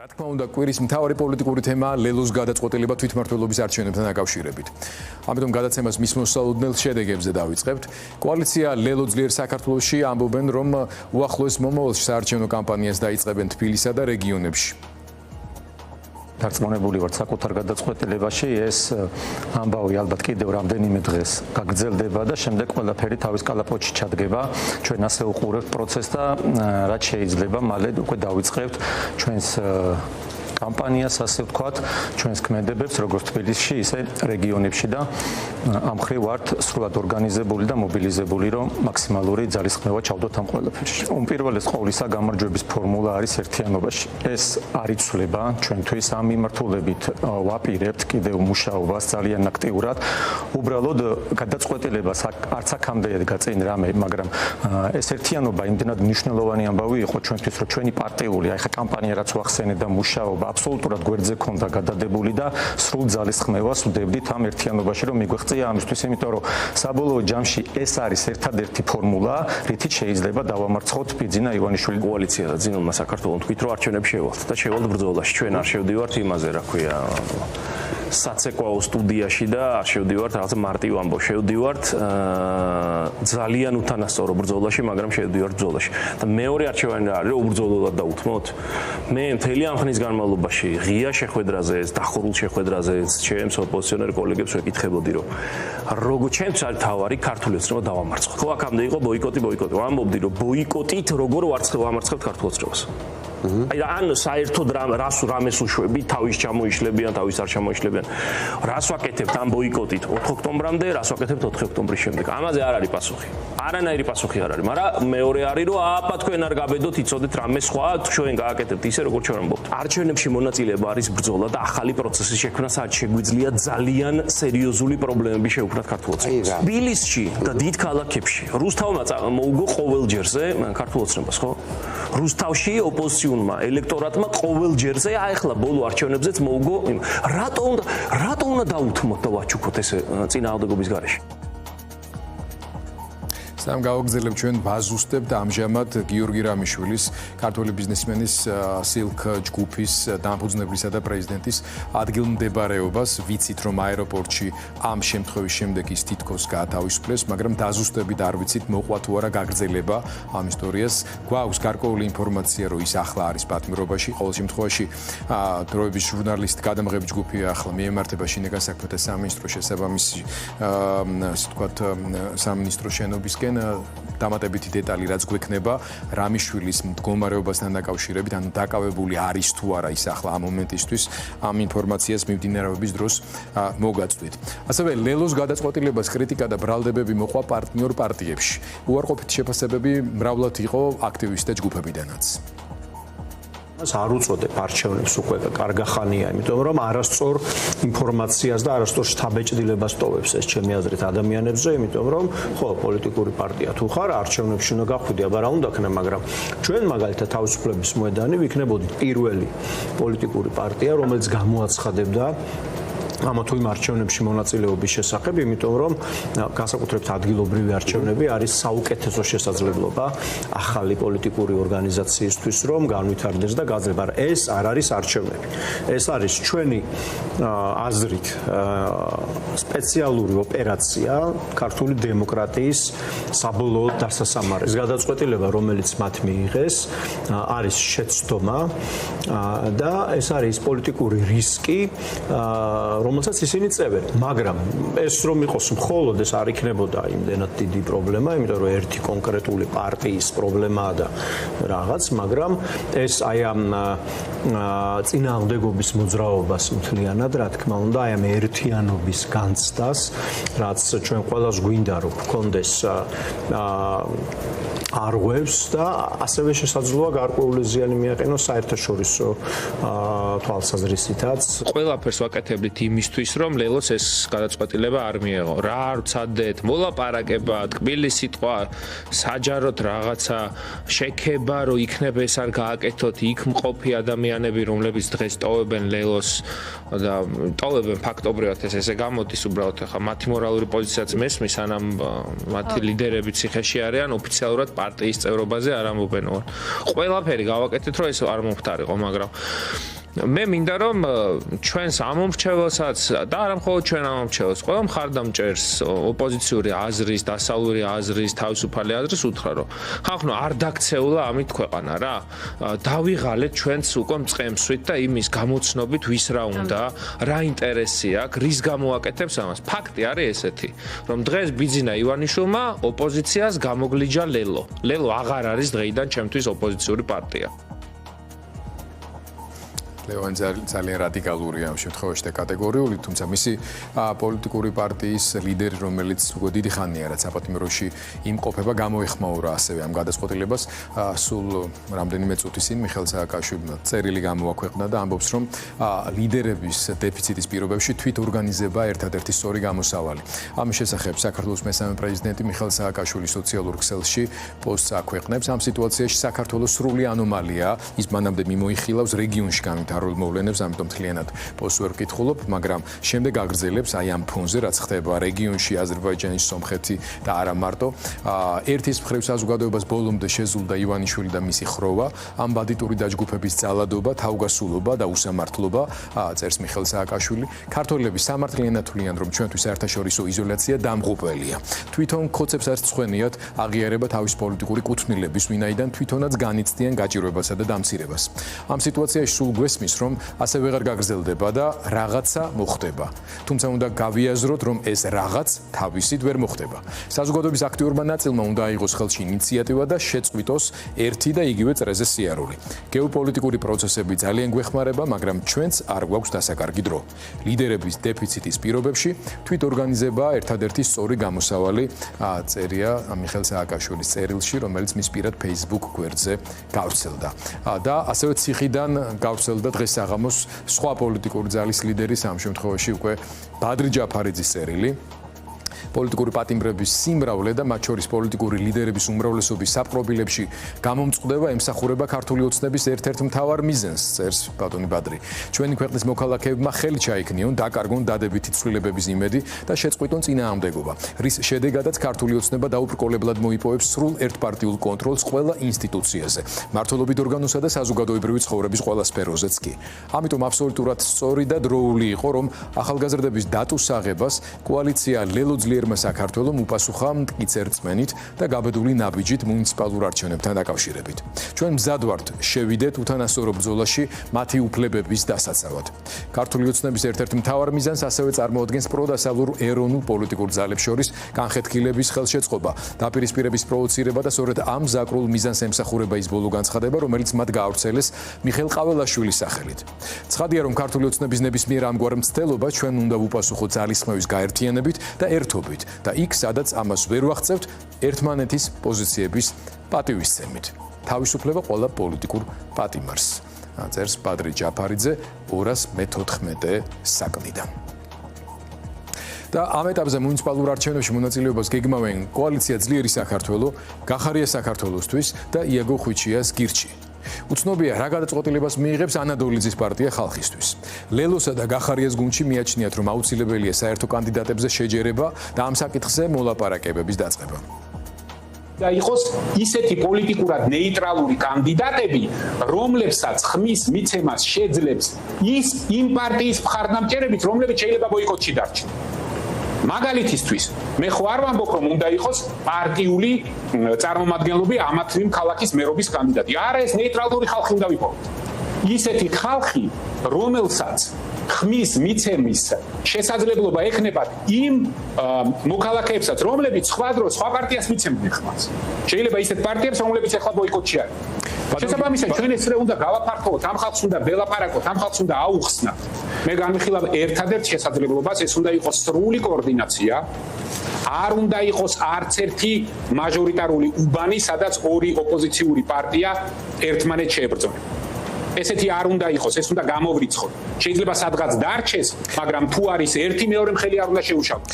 რა თქმა უნდა, კვირის მთავარი პოლიტიკური თემაა ლელოს გადაწყვეტილება თვითმმართველობის არჩევნებთან დაკავშირებით. ამიტომ გადაცემას მის მოსალოდნელ შედეგებზე დავიწყებთ. კოალიცია ლელო ძლიერ საქართველოში ამბობენ, რომ უახლოეს მომავალში საარჩევნო კამპანიას დაიწყებენ თბილისსა და რეგიონებში. დარწმუნებული ვართ საკუთარ გადაწყვეტილებაში ეს ამბავი ალბათ კიდევ რამდენიმე დღეს გაგრძელდება და შემდეგ ყველაფერი თავის კალაპოტში ჩადგება. ჩვენ ასე უყურებთ პროცესს და რაც შეიძლება მალე უკვე დავიწყებთ ჩვენს კამპანიას, ასე ვთქვათ, ჩვენს ქმედებებს, როგორც თბილისში, ისე რეგიონებში და ამ მხრივ ვართ სრულად ორგანიზებული და მობილიზებული, რომ მაქსიმალური ძალისხმევა ჩავდოთ ამ ყველაფერში. უმპირველეს ყოვლისა გამარჯვების ფორმულა არის ერთიანობაში. ეს არ იცვლება ჩვენთვის ამ მიმართულებით ვაპირებთ კიდევ მუშაობას ძალიან აქტიურად. უბრალოდ გადაწყვეტილებას არც აქამდე გაწინ რამე, მაგრამ ეს ერთიანობა იმდენად მნიშვნელოვანი ამბავი იყო ჩვენთვის, რომ ჩვენი პარტიული, აი ხა კამპანია რაც ვახსენე და მუშაობა აბსოლუტურად გვერდზე ქონდა გადადებული და სრულ ძალისხმევას ვდებდით ამ ერთიანობაში, რომ მიგვეღწია ამისთვის, იმიტომ რომ საბოლოო ჯამში ეს არის ერთადერთი ფორმულა, რითიც შეიძლება დავამარცხოთ ბიძინა ივანიშვილი კოალიცია და ძინულმა საქართველოს თქვით, რომ არჩევნებში შევალთ და შევალთ ბრძოლაში. ჩვენ არ შევდივართ იმაზე, რა ქვია, საცეკვაო სტუდიაში და არ შევდივართ რაღაცა მარტივ ამბავს. შევდივართ ძალიან უთანასწორო ბრძოლაში, მაგრამ შევდივართ ბრძოლაში. და მეორე არჩევანი რა არის, რომ უბრძოლოდ დავუთმოთ. მე მთელი ამ ხნის განმავლობაში ღია შეხვედრაზე, დახურულ შეხვედრაზე ჩემს ოპოზიციონერ კოლეგებს ვეკითხებოდი, რომ როგორ ჩემს არის თავარი ქართული ოცნება დავამარცხოთ. ხო, აქამდე იყო ბოიკოტი. ვამბობდი, რომ ბოიკოტით როგორ ვამარცხებთ ქართულ ოცნებას. აი ან საერთოდ რამეს უშვები, თავის ჩამოიშლებიან, თავის არ ჩამოიშლებიან. რას ვაკეთებთ ამ ბოიკოტით 4 ოქტომბრამდე, რას ვაკეთებთ 4 ოქტომბრის შემდეგ. ამაზე არ არის პასუხი. არანაირი პასუხი არ არის, მაგრამ მეორე არის, რომ აბა თქვენ არ გაბედოთ, იცოდეთ რამე სხვა, ჩვენ გააკეთებთ ისე როგორც ჩვენ ამბობთ. არჩევნებში მონაწილეობა არის ბრძოლა და ახალი პროცესის შექმნა, სადაც შეგვიძლია ძალიან სერიოზული პრობლემები შეუქმნათ ქართულ ოცნებას. თბილისში და დიდ ქალაქებში რუსთავმა მოუგო ყოველ ჯერზე ქართულ ოცნებას, ხო? რუსთავში ოპოზიციურმა ელექტორატმა ყოველ ჯერზე აეხლა ბოლო არჩევნებზეც მოუგო. რატო უნდა დაუთმოთ და ვაჩუქოთ ეს წინააღმდეგობის გარეშე? სამ გავაგზავნებთ ჩვენ ბაზუსტებთ ამჟამად გიორგი რამიშვილის, ქართული ბიზნესმენის სილკ ჯგუფის დამფუძნებლისა და პრეზიდენტის ადგილმდებარეობას. ვიცით, რომ აეროპორტში ამ შემთხვევის შემდეგ ის თითქოს გაათავისუფლეს, მაგრამ დაზუსტებით არ ვიცით, მოყვა თუ არა გაგრძელება ამ ისტორიას. გვაქვს გარკვეული ინფორმაცია, რომ ის ახლა არის პატიმრობაში. ყოველ შემთხვევაში დროების ჟურნალისტ გადამღები ჯგუფი ახლა მიემართება შინაგან საქმეთა სამინისტროს შესაბამისი ასე ვთქვათ სამინისტროს შენობისკენ. დამატებითი დეტალი რაც გვექნება რამიშვილის მდგომარეობასთან დაკავშირებით, ანუ დაკავებული არის თუ არა ის ახლა ამ მომენტისთვის, ამ ინფორმაციას მიმდინარეობის დროს მოგაწვით. ასევე ლელოს გადაწყვეტილებას კრიტიკა და ბრალდებები მოყვა პარტნიორ პარტიებში. უარყოფითი შეფასებები მრავლად იყო აქტივისტთა ჯგუფებიდანაც. არ უწოდებ არჩევნებს უკვე კარგა ხანია, იმიტომ რომ არასწორ ინფორმაციას და არასწორ შთაბეჭდილებას ტოვებს ეს ჩემი აზრით ადამიანებზე, იმიტომ რომ ხო, პოლიტიკური პარტია თუ ხარ, არჩევნებში უნდა გახვიდე, აბა რა უნდა ქნა, მაგრამ ჩვენ მაგალითად თავისუფლების მოედანი ვიქნებოდით პირველი პოლიტიკური პარტია, რომელიც გამოაცხადებდა ამა თუ იმ არჩევნებში მონაწილეობის შესახებ, იმიტომ რომ განსაკუთრებით ადგილობრივი არჩევნები არის საუკეთესო შესაძლებლობა ახალი პოლიტიკური ორგანიზაციისთვის, რომ განვითარდეს და გაძლება. ეს არ არის არჩევნები. ეს არის ჩვენი აზრით სპეციალური ოპერაცია ქართული დემოკრატიის საბოლოოდ დასასამარი. ეს გადაწყვეტილება, რომელიც მათ მიიღეს, არის შეცდომა და ეს არის პოლიტიკური რისკი, რომელსაც ისინი წევენ, მაგრამ ეს რომ იყოს მხოლოდ ეს არ იქნებოდა იმდენად დიდი პრობლემა, იმიტომ რომ ერთი კონკრეტული პარტიის პრობლემაა და რაღაც, მაგრამ ეს აი ამ წინააღმდეგობის მოძრაობას მთლიანად, რა თქმა უნდა, აი ამ ერთიანობის განცდას, რაც ჩვენ ყველას გვინდა რომ გქონდეს არღვევს და ასევე შესაძლოა გარკვეული ზიანი მიაყენოს საერთაშორისო თვალსაზრისითაც. ყველაფერს ვაკეთებდით იმისთვის, რომ ლელოს ეს გადაწყვეტილება არ მიეღო. რა არ ვცადეთ, მოლაპარაკება, თბილი სიტყვა, საჯაროდ რაღაცა შექება, რომ იქნება ეს არ გააკეთოთ, იქ მყოფი ადამიანები, რომლებიც დღეს ტოვებენ ლელოს და ტოვებენ ფაქტობრივად ესე გამოდის უბრალოდ ხა მათი მორალური პოზიციაც მესმის, ანამ მათი ლიდერები ციხეში არიან, ოფიციალურად პარტიის წევრობაზე არ ამბობენ. ყველაფერი გავაკეთეთ, რომ ეს არ მომხდარიყო, მაგრამ მე მინდა რომ ჩვენს ამომრჩეველსაც და არა მხოლოდ ჩვენ ამომრჩეველს, ყველა მხარდამჭერს ოპოზიციური აზრის, დასავლური აზრის, თავისუფალი აზრის უთხრა რომ ხახნო არ დაქცეულა ამით ქვეყანა რა. დავიღალეთ ჩვენც უკვე მწყემსვით და იმის გამოცნობით ვის რა უნდა, რა ინტერესი აქვს, რის გამო აკეთებს ამას. ფაქტი არის ესეთი, რომ დღეს ბიძინა ივანიშვილმა ოპოზიციას გამოგლიჯა ლელო. ლელო აღარ არის დღეიდან ჩემთვის ოპოზიციური პარტია. ლევან ძალიან რადიკალურია ამ შემთხვევაში და კატეგორიული, თუმცა მისი პოლიტიკური პარტიის ლიდერი, რომელიც უკვე დიდი ხანია რაც საპატიმროში იმყოფება, გამოეხმაურა ასევე ამ გადაწყვეტილებას. სულ რამდენიმე წუთი წინ მიხეილ სააკაშვილმა წერილი გამოაქვეყნა და ამბობს, რომ ლიდერების დეფიციტის პირობებში თვითორგანიზება ერთადერთი სწორი გამოსავალი. ამის შესახებ საქართველოს მესამე პრეზიდენტი მიხეილ სააკაშვილი სოციალურ ქსელში პოსტს აქვეყნებს. ამ სიტუაციაში საქართველოს სრული ანომალია, ის მანამდე მიმოიხილავს რეგიონში განვითარებულ მოვლენებს, ამიტომ მთლიანად პოსტს ვერ ვკითხულობ, მაგრამ შემდეგ აგრძელებს აი ამ ფონზე, რაც ხდება რეგიონში, აზერბაიჯანის, სომხეთი და არა მარტო. ერთის მხრივ საზოგადოებას ბოლომდე შეზულდა ივანიშვილი და მისი ხროვა, ამ ბანდიტური დაჯგუფების ძალადობა, თავგასულობა და უსამართლობა, წერს მიხეილ სააკაშვილი. ქართველები სამართლიანად თვლიან, რომ ჩვენთვის საერთაშორისო იზოლაცია დამღუპველია. თვითონ ხოცებს არ წხვენიათ აღიარება თავის პოლიტიკური კუთვნილების, ვინაიდან თვითონაც განიცდიან გაჭირვებასა და დამცირებას. ამ სიტუაციაში სულ გვესმის, რომ ასე ვეღარ გაგრძელდება და რაღაცა მოხდება. თუმცა უნდა გავიაზროთ, რომ ეს რაღაც თავისით ვერ მოხდება. საზოგადოების აქტიურმა ნაწილმა უნდა აიღოს ხელში ინიციატივა და შეწყვიტოს ერთი და იგივე წრეზე სიარული. გეოპოლიტიკური პროცესები ძალიან გვეხმარება, მაგრამ ჩვენც არ გვაქვს დასაკარგი დრო. ლიდერების დეფიციტის პირობებში თვითორგანიზება ერთადერთი სწორი გამოსავალი, წერია მიხეილ სააკაშვილის წერილში, რომელიც მის პირად Facebook გვერდზე გავრცელდა. და ასევე ციხიდან გავრცელდა დღეს საღამოს სხვა პოლიტიკური ძალის ლიდერის, ამ შემთხვევაში უკვე ბადრი ჯაფარიძის წერილი. პოლიტიკური პატიმრების სიმრავლე და მათ შორის პოლიტიკური ლიდერების უმრავლესობის საპყრობილებში გამომწყდება ემსახურება ქართული ოცნების ერთ-ერთ მთავარ მიზანს, წერს ბატონი ბადრი. ჩვენი ქვეყნის მოქალაქეებმა ხელი ჩაიქნიონ, დაკარგონ დადებითი ცვლილებების იმედი და შეწყვიტონ წინააღმდეგობა, რის შედეგადაც ქართული ოცნება დაუბრკოლებლად მოიპოვებს სრულ ერთპარტიულ კონტროლს ყველა ინსტიტუციაზე, მმართველობით ორგანოსა და საზოგადოებრივი ცხოვრების ყველა სფეროზეც კი. ამიტომ აბსოლუტურად სწორი და დროული იყო, რომ ახალგაზრდების დატუს აღებას კოალიცია ლელოძლიერმა საქართველოს უპასუხა მტკიცერ რწმენით და გაბედული ნაბიჯით მუნიციპალურ არჩევნებთან დაკავშირებით. ჩვენ მზად ვართ შევიდეთ უთანასწორო ბრძოლაში მათი უფლებების დასაცავად. ქართული ოცნების ერთ-ერთ მთავარ მიზანს ასევე წარმოადგენს პროდასავლურ ეროვნულ პოლიტიკურ ძალებს შორის განხეთქილების ხელშეწყობა, დაპირისპირების პროვოცირება და სწორედ ამ ზაკრულ მიზანს ემსახურება ის ბოლო განცხადება, რომელიც მათ გაავრცელეს მიხეილ ყაველაშვილის სახელით. ცხადია, რომ ქართული ოცნების ნებისმიერ ამგვარ მცდელობა ჩვენ უნდა ვუპასუხოთ ძალისხმევის გაერთიანებით და ერთობით და იქ, სადაც ამას ვერ ვაღწევთ, ერთმანეთის პოზიციების პატივისცემით. თავისუფლება ყველა პოლიტიკურ პატიმარს, წერს ბადრი ჯაფარიძე 214 საქმიდან. და ამ ეტაპზე მუნიციპალურ არჩევნებში მონაწილეობას გეგმავენ კოალიცია ძლიერი საქართველო, გახარია საქართველოსთვის და იაგო ხვიჩიას გირჩი. უცნობია რა გადაწყვეტილებას მიიღებს ანადოლიძის პარტია ხალხისთვის. ლელოსა და გახარიას გუნდში მიაჩნიათ, რომ აუცილებელია საერთო კანდიდატებზე შეჯერება და ამ საკითხზე მოლაპარაკებების დაწყება. და იყოს ისეთი პოლიტიკურად ნეიტრალური კანდიდატები, რომლებსაც ხმის მიცემას შეძლებს ის იმ პარტიის მხარდამჭერებით, რომლებიც შეიძლება ბოიკოტში დარჩენ. მაგალითისთვის, მე ხო არ ვამბობ, რომ უნდა იყოს პარტიული წარმომადგენლობი ამა თუ იმ ქალაქის მერობის კანდიდატი. არა, ეს ნეიტრალური ხალხი უნდა ვიპოვოთ. ისეთი ხალხი, რომელსაც ხმის მიცემის შესაძლებლობა ექნებათ იმ მოქალაქეებსაც, რომლებიც სხვა დროს სხვა პარტიას მიცემდნენ ხმას. შეიძლება ისეთ პარტიებს, რომლებიც ახლა ბოიკოტში არის. შესაბამისად, ჩვენ ესრე უნდა გავაფართოვოთ, ამ ხალხს უნდა ველაპარაკოთ, ამ ხალხს უნდა აუხსნათ. მე განვიხილავ ერთადერთ შესაძლებლობას, ეს უნდა იყოს სრული კოორდინაცია. არ უნდა იყოს არც ერთი მაჟორიტარული უბანი, სადაც ორი ოპოზიციური პარტია ერთმანეთს შეებრძოლება. ესეთი არ უნდა იყოს, ეს უნდა გამოვრიცხოთ. შეიძლება სადღაც დარჩეს, მაგრამ თუ არის ერთი მეორე მხელი არ უნდა შეუშავოთ.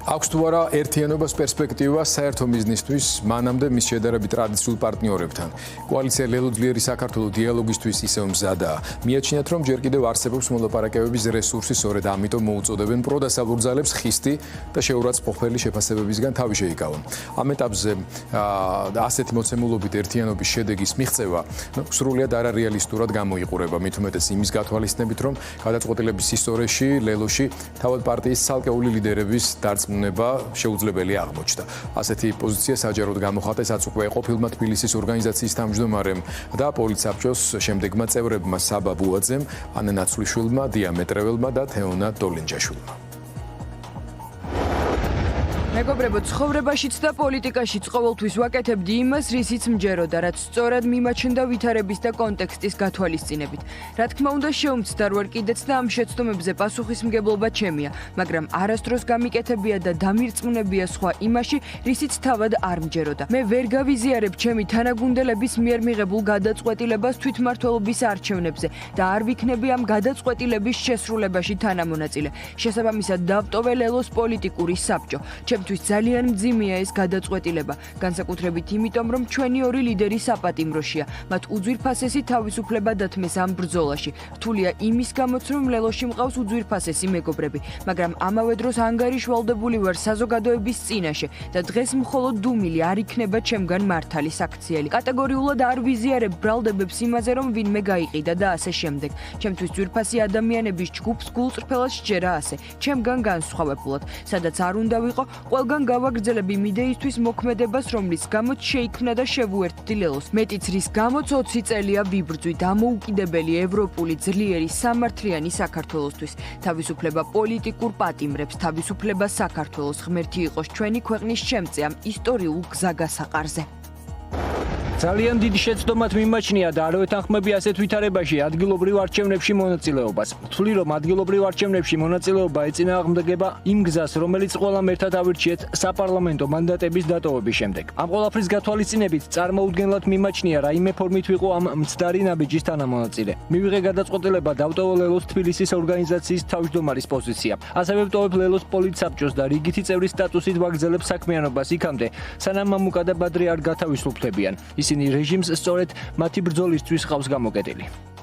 აქვს თუ არა ერთიანობას პერსპექტივა საერთო მიზნისთვის, მანამდე მის შედარებით ტრადიციულ პარტნიორებთან. კოალიცია ლელოძლიერი საქართველოს დიალოგისთვის ისევ მზადაა. მიაჩნიათ, რომ ჯერ კიდევ არსებობს მოლაპარაკებების რესურსი, სწორედ ამიტომ მოუწოდებენ პროდასავლურ ძალებს ხისტი და შეურაცხმყოფელი შეფასებებისგან თავი შეიკავონ. ამ ეტაპზე ასეთი მოცემულობით ერთიანობის შედეგის მიღწევა სრულიად არარეალისტურად გამოიყურება, მით უმეტეს იმის გათვალისწინებით, რომ გადაწყვეტილების ისტორიაში ლელოში თავად პარტიის ცალკეული ლიდერების დარწმუნება შეუძლებელი აღმოჩნდა. ასეთი პოზიცია საჯაროდ გამოხატეს აწუხვა ყოფილმა თბილისის ორგანიზაციის თავმჯდომარემ და პოლიცსაბჭოს შემდეგმა წევრებმა საბა ბუაძემ, ანა ნაცვლიშვილმა, დია მეტრეველმა და თეონა დოლენჯაშვილმა. მეგობრებო, ცხოვრებაშიც და პოლიტიკაშიც ყოველთვის ვაკეთებდი იმას, რისიც მჯეროდა, რაც სწორად მიმაჩნდა ვითარების და კონტექსტის გათვალისწინებით. რა თქმა უნდა, შეუმცდა რვარ კიდეც და ამ შეცდომებზე პასუხისმგებლობა ჩემია, მაგრამ არასდროს გამიკეთებია და დამირწმუნებია სხვა იმაში, რისიც თავად არ მჯეროდა. მე ვერ გავიზიარებ ჩემი თანაგუნდელების მიერ მიღებულ გადაწყვეტილებას თვითმმართველობის არჩევნებზე და არ ვიქნები ამ გადაწყვეტილების შესრულებაში თანამონაწილე. შესაბამისად, დავტოვე ლელოს პოლიტიკური საბჭო. ჩემთვის ძალიან მძიმეა ეს გადაწყვეტილება, განსაკუთრებით იმიტომ, რომ ჩვენი ორი ლიდერი საპატიმროშია. მათ უძვირფასესი თავისუფლება დათმეს ამ ბრძოლაში. რთულია იმის გამოც, რომ ლელოში მყავს უძვირფასესი მეგობრები, მაგრამ ამავე დროს ანგარიშვალდებული ვარ საზოგადოების წინაშე და დღეს მხოლოდ დუმილი არ იქნება ჩემგან მართალი საქციელი. კატეგორიულად არ ვიზიარებ ბრალდებებს იმაზე, რომ ვინმე გაიყიდა და ასე შემდეგ. ჩემთვის ძვირფასი ადამიანების ჯგუფს გულწრფელად სჯერა ასე, ჩემგან განსხვავებულად, სადაც არ უნდა ვიყო, ყველგან გავაგრძელებ იმ იდეისთვის მოქმედებას, რომლის გამოც შეიქმნა და შევუერთდი ლელოს. მეტიც რის გამოც 20 წელია ვიბრძვი დამოუკიდებელი ევროპული ძლიერი სამართლიანი საქართველოსთვის. თავისუფლება პოლიტიკურ პატიმრებს, თავისუფლება საქართველოს ღმერთი იყოს ჩვენი ქვეყნის შემწე ამ ისტორიულ გზაგასაყარზე. ძალიან დიდი შეცდომად მიმაჩნია და არ ვეთანხმები ასეთ ვითარებაში ადგილობრივ არჩევნებში მონაწილეობას. ვთვლი, რომ ადგილობრივ არჩევნებში მონაწილეობა ეწინააღმდეგება იმ გზას, რომელიც ყველამ ერთად ავირჩიეთ საპარლამენტო მანდატების დატოვების შემდეგ. ამ ყველაფრის გათვალისწინებით წარმოუდგენლად მიმაჩნია რაიმე ფორმით ვიყო ამ მცდარი ნაბიჯის თანამონაწილე. მივიღე გადაწყვეტილება დავტოვო ლელოს თბილისის ორგანიზაციის თავმჯდომარის პოზიცია. ასევე ვტოვებ ლელოს პოლიცსაბჭოს და რიგითი წევრის სტატუსით ვაგრძელებ საქმიანობას იქამდე, სანამ მამუკა და ბადრი არ გათავისუფლებიან. ისინი რეჟიმს სწორედ მათი ბრძოლისთვის ყავს გამოკეტილი.